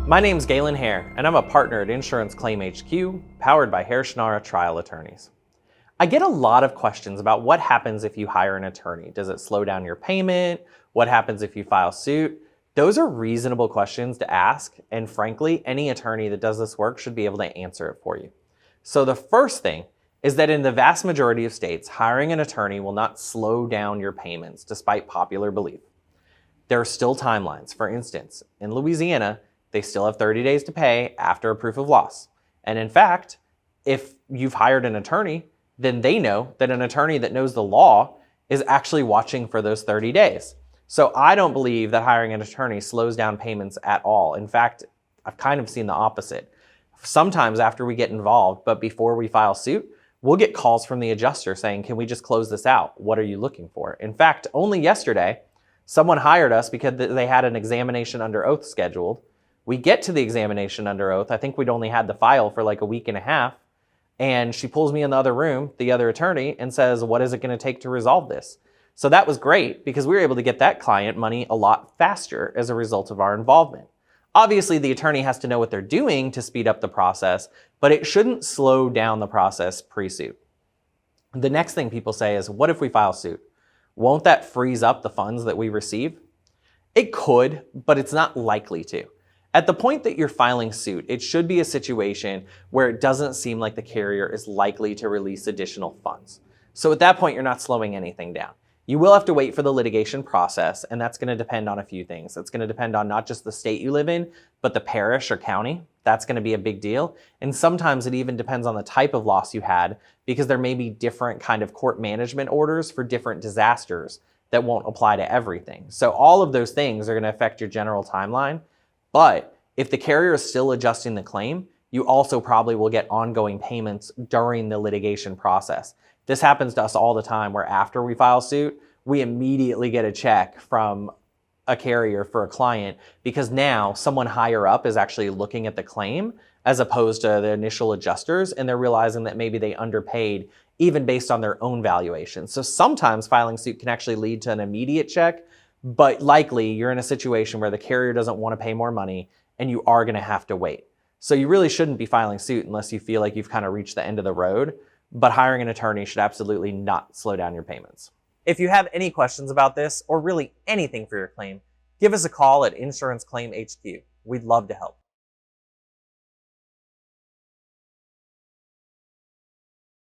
My name's Galen, and I'm a partner at Insurance Claim HQ, powered by Schnarr Trial Attorneys. I get a lot of questions about what happens if you hire an attorney. Does it slow down your payment? What happens if you file suit? Those are reasonable questions to ask, and frankly, any attorney that does this work should be able to answer it for you. So the first thing is that in the vast majority of states, hiring an attorney will not slow down your payments, despite popular belief. There are still timelines. For instance, in Louisiana, they still have 30 days to pay after a proof of loss. And in fact, if you've hired an attorney, then they know that an attorney that knows the law is actually watching for those 30 days. So I don't believe that hiring an attorney slows down payments at all. In fact, I've kind of seen the opposite. Sometimes after we get involved, but before we file suit, we'll get calls from the adjuster saying, can we just close this out? What are you looking for? In fact, only yesterday, someone hired us because they had an examination under oath scheduled. We get to the examination under oath. I think we'd only had the file for like a week and a half. And she pulls me in the other room, the other attorney, and says, what is it going to take to resolve this? So that was great because we were able to get that client money a lot faster as a result of our involvement. Obviously, the attorney has to know what they're doing to speed up the process, but it shouldn't slow down the process pre-suit. The next thing people say is, what if we file suit? Won't that freeze up the funds that we receive? It could, but it's not likely to. At the point that you're filing suit, it should be a situation where it doesn't seem like the carrier is likely to release additional funds. So at that point, you're not slowing anything down. You will have to wait for the litigation process, and that's going to depend on a few things. It's going to depend on not just the state you live in, but the parish or county. That's going to be a big deal. And sometimes it even depends on the type of loss you had, because there may be different kind of court management orders for different disasters that won't apply to everything. So all of those things are going to affect your general timeline. But if the carrier is still adjusting the claim, you also probably will get ongoing payments during the litigation process. This happens to us all the time, where after we file suit, we immediately get a check from a carrier for a client because now someone higher up is actually looking at the claim as opposed to the initial adjusters, and they're realizing that maybe they underpaid even based on their own valuation. So sometimes filing suit can actually lead to an immediate check, but likely you're in a situation where the carrier doesn't want to pay more money and you are going to have to wait. So you really shouldn't be filing suit unless you feel like you've kind of reached the end of the road, but hiring an attorney should absolutely not slow down your payments. If you have any questions about this or really anything for your claim, give us a call at Insurance Claim HQ. We'd love to help.